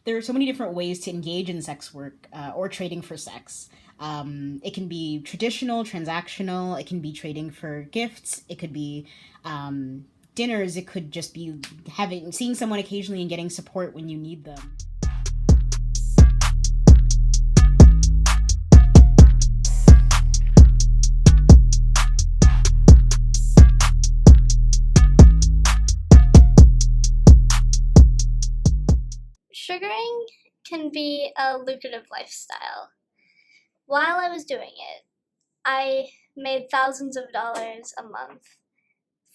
there are so many different ways to engage in sex work or trading for sex. It can be traditional, transactional. It can be trading for gifts. It could be dinners. It could just be seeing someone occasionally and getting support when you need them. Sugaring can be a lucrative lifestyle. While I was doing it, I made thousands of dollars a month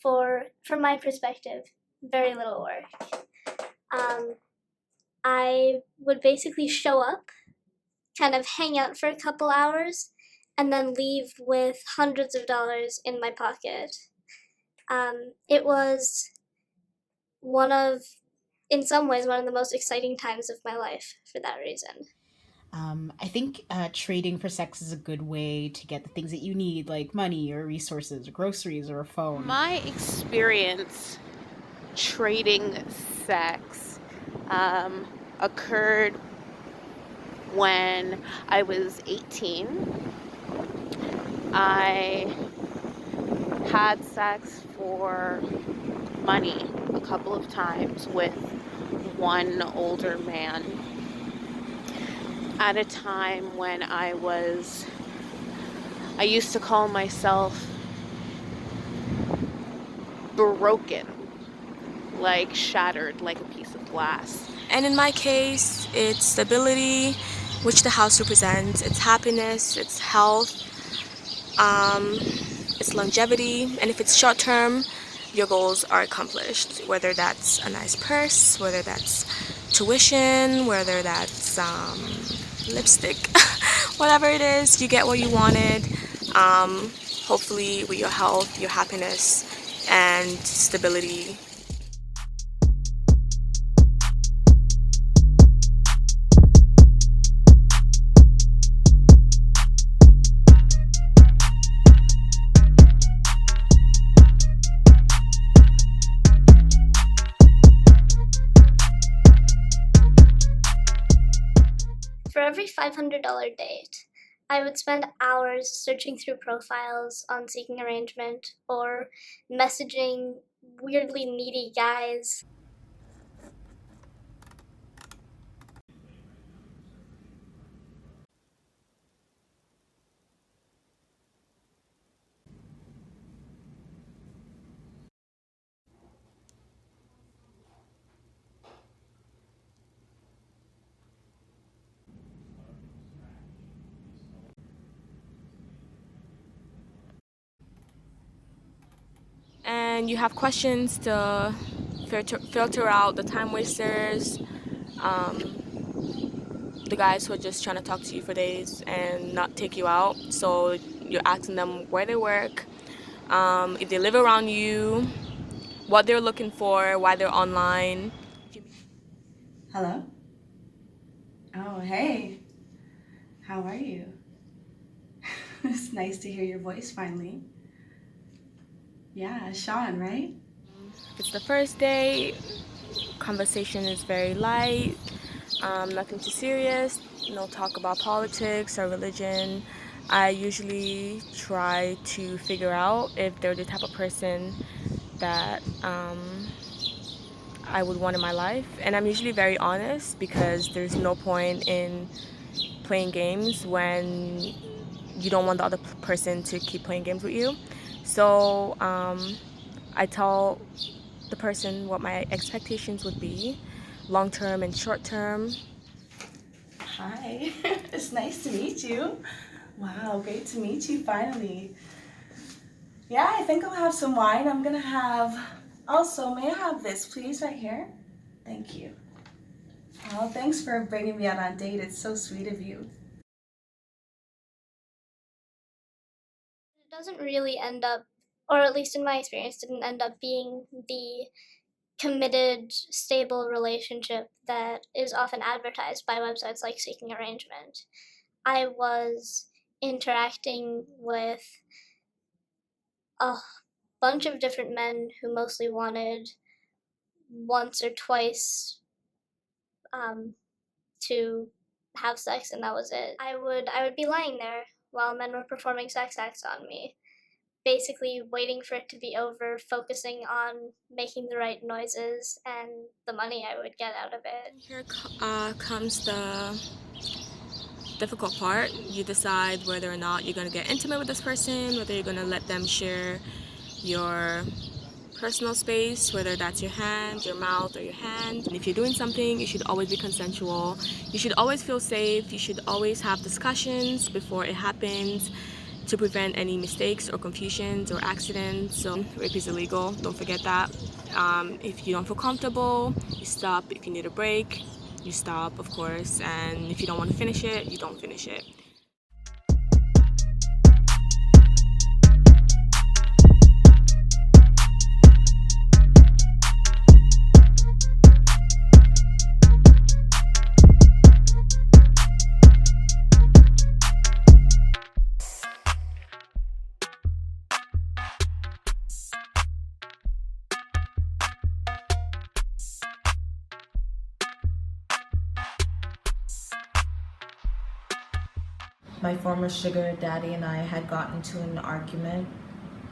for, from my perspective, very little work. Um, I would basically show up, kind of hang out for a couple hours, and then leave with hundreds of dollars in my pocket. It was one of, in some ways, one of the most exciting times of my life for that reason. I think trading for sex is a good way to get the things that you need, like money or resources or groceries or a phone. My experience trading sex um, occurred when I was 18. I had sex for money a couple of times with one older man at a time when I used to call myself broken, like shattered like a piece of glass. And in my case, it's stability, which the house represents, it's happiness, it's health, um, it's longevity, and if it's short term, your goals are accomplished. Whether that's a nice purse, whether that's tuition, whether that's lipstick, whatever it is, you get what you wanted. Hopefully, with your health, your happiness, and stability. For every $500 date, I would spend hours searching through profiles on Seeking Arrangement or messaging weirdly needy guys. And you have questions to filter out the time wasters, the guys who are just trying to talk to you for days and not take you out. So you're asking them where they work, if they live around you, what they're looking for, why they're online. Hello? Oh, hey. How are you? It's nice to hear your voice finally. Yeah, Sean, right? It's the first day, conversation is very light, nothing too serious, no talk about politics or religion. I usually try to figure out if they're the type of person that I would want in my life. And I'm usually very honest because there's no point in playing games when you don't want the other person to keep playing games with you. So I tell the person what my expectations would be, long term and short term. Hi. It's nice to meet you. Wow, great to meet you finally. Yeah, I think I'll have some wine. I'm gonna have. Also, may I have this, please, right here? Thank you. Oh, thanks for bringing me out on a date. It's so sweet of you. It doesn't really end up, or at least in my experience, didn't end up being the committed, stable relationship that is often advertised by websites like Seeking Arrangement. I was interacting with a bunch of different men who mostly wanted once or twice to have sex, and that was it. I would be lying there while men were performing sex acts on me, basically waiting for it to be over, focusing on making the right noises and the money I would get out of it. Here comes the difficult part. You decide whether or not you're going to get intimate with this person, whether you're going to let them share your personal space, whether that's your hand, your mouth, or your hand. And if you're doing something, you should always be consensual. You should always feel safe. You should always have discussions before it happens to prevent any mistakes or confusions or accidents. So rape is illegal, don't forget that. If you don't feel comfortable, you stop. If you need a break, you stop, of course. And if you don't want to finish it, you don't finish it. My former sugar daddy and I had gotten into an argument,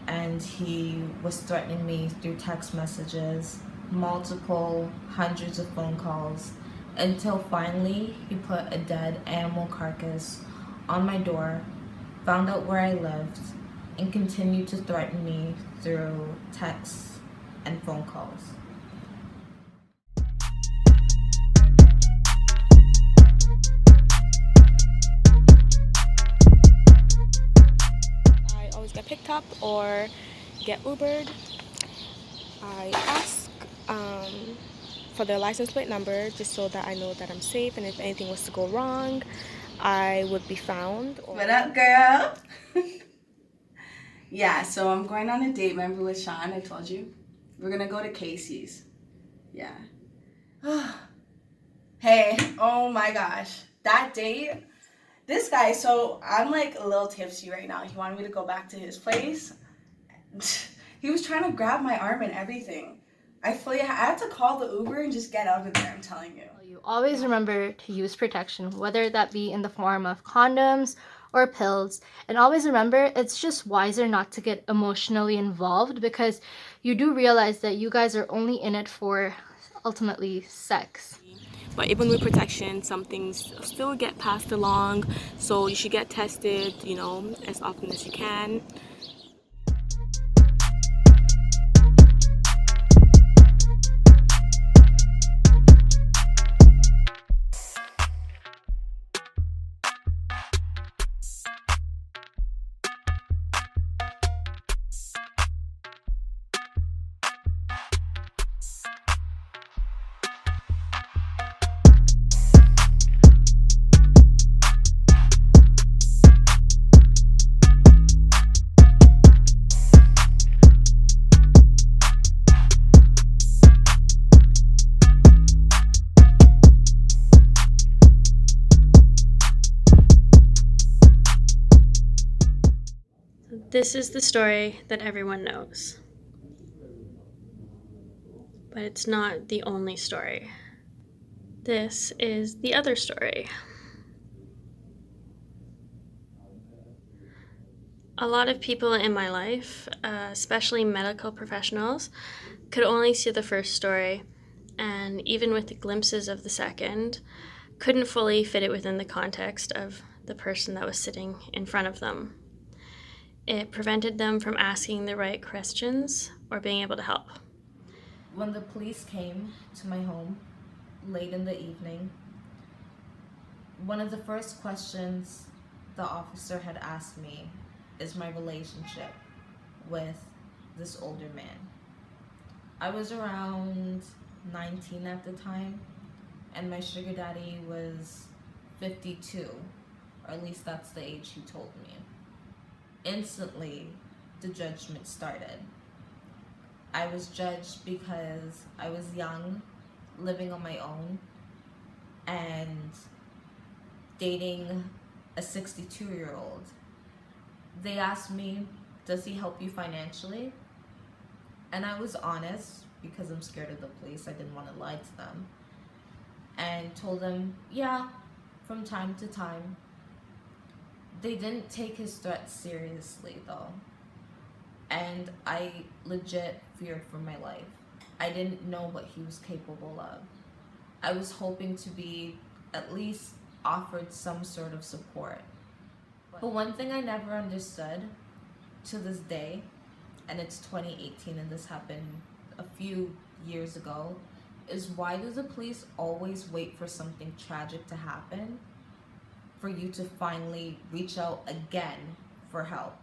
and he was threatening me through text messages, multiple hundreds of phone calls, until finally he put a dead animal carcass on my door, found out where I lived, and continued to threaten me through texts and phone calls. I always get picked up or get Ubered. I ask for their license plate number just so that I know that I'm safe, and if anything was to go wrong, I would be found. What up, girl? Yeah, so I'm going on a date, remember, with Sean, I told you? We're gonna go to Casey's. Yeah. Hey, oh my gosh. That date, this guy, so I'm like a little tipsy right now. He wanted me to go back to his place. He was trying to grab my arm and everything. I had to call the Uber and just get out of there, I'm telling you. You always remember to use protection, whether that be in the form of condoms or pills. And always remember, it's just wiser not to get emotionally involved, because you do realize that you guys are only in it for ultimately sex. But even with protection, some things still get passed along, so you should get tested, as often as you can. This is the story that everyone knows. But it's not the only story. This is the other story. A lot of people in my life, especially medical professionals, could only see the first story, and even with the glimpses of the second, couldn't fully fit it within the context of the person that was sitting in front of them. It prevented them from asking the right questions or being able to help. When the police came to my home late in the evening, one of the first questions the officer had asked me is my relationship with this older man. I was around 19 at the time, and my sugar daddy was 52, or at least that's the age he told me. Instantly, the judgment started. I was judged because I was young, living on my own, and dating a 62-year-old. They asked me, does he help you financially? And I was honest, because I'm scared of the police. I didn't want to lie to them. and told him, yeah, from time to time. They didn't take his threats seriously though, and I legit feared for my life. I didn't know what he was capable of. I was hoping to be at least offered some sort of support. But one thing I never understood to this day, and it's 2018 and this happened a few years ago, is why do the police always wait for something tragic to happen for you to finally reach out again for help?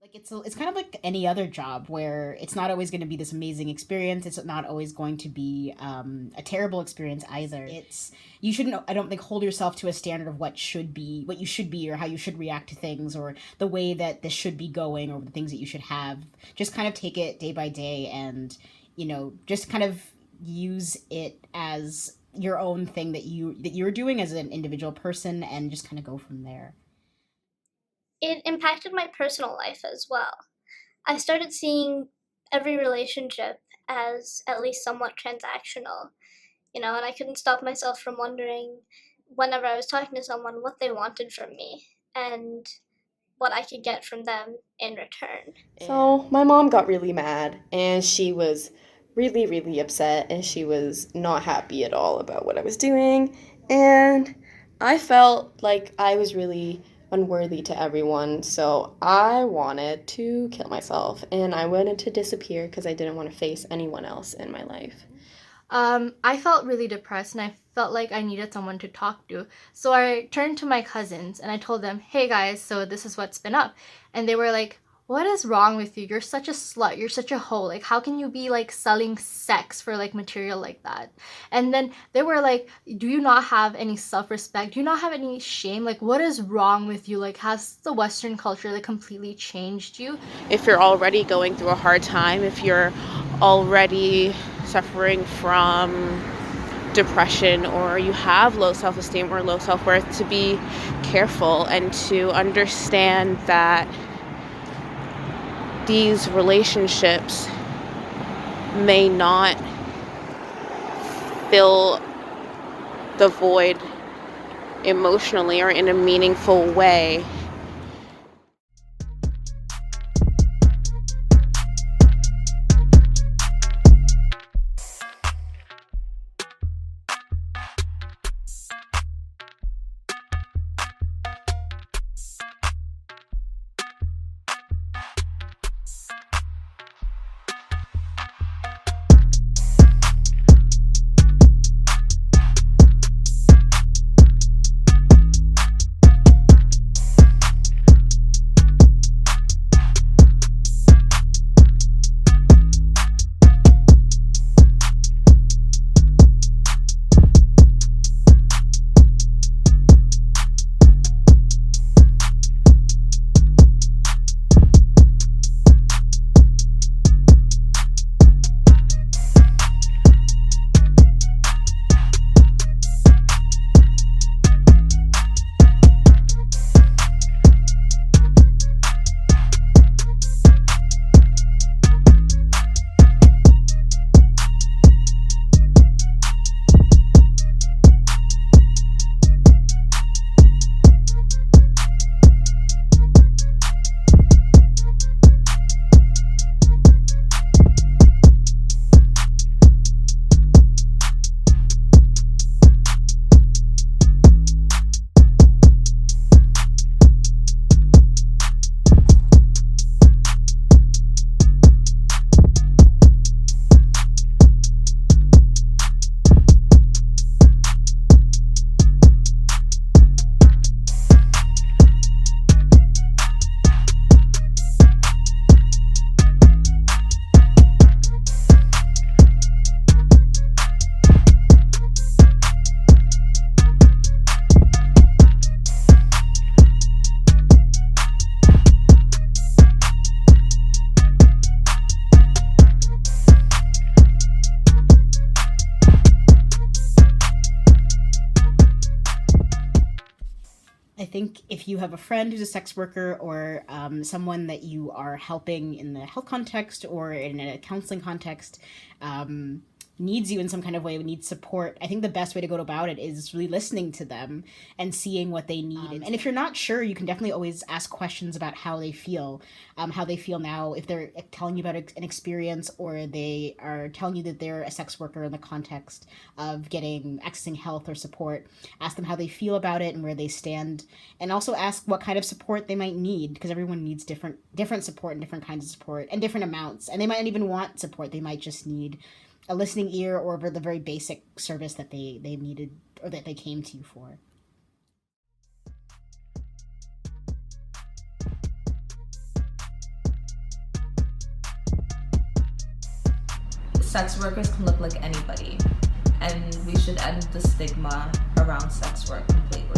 Like it's kind of like any other job where it's not always going to be this amazing experience. It's not always going to be a terrible experience either. It's you shouldn't, I don't think, hold yourself to a standard of what you should be, or how you should react to things, or the way that this should be going, or the things that you should have. Just kind of take it day by day, and just kind of use it as your own thing that you're doing as an individual person, and just kind of go from there. It impacted my personal life as well. I started seeing every relationship as at least somewhat transactional, and I couldn't stop myself from wondering whenever I was talking to someone what they wanted from me and what I could get from them in return. So my mom got really mad and she was really, really upset and she was not happy at all about what I was doing. And I felt like I was really unworthy to everyone. So I wanted to kill myself and I wanted to disappear because I didn't want to face anyone else in my life. I felt really depressed and I felt like I needed someone to talk to. So I turned to my cousins and I told them, hey guys, so this is what's been up. And they were like, what is wrong with you? You're such a slut. You're such a hoe. Like, how can you be like selling sex for like material like that? And then they were like, do you not have any self-respect? Do you not have any shame? Like, what is wrong with you? Like, has the Western culture like completely changed you? If you're already going through a hard time, if you're already suffering from depression, or you have low self-esteem or low self-worth, to be careful and to understand that these relationships may not fill the void emotionally or in a meaningful way. I think if you have a friend who's a sex worker or someone that you are helping in the health context or in a counseling context, needs you in some kind of way, needs support, I think the best way to go about it is really listening to them and seeing what they need. And if you're not sure, you can definitely always ask questions about how they feel now, if they're telling you about an experience or they are telling you that they're a sex worker in the context of accessing health or support. Ask them how they feel about it and where they stand, and also ask what kind of support they might need, because everyone needs different support and different kinds of support and different amounts, and they might not even want support. They might just need a listening ear or the very basic service that they needed or that they came to you for. Sex workers can look like anybody, and we should end the stigma around sex work completely.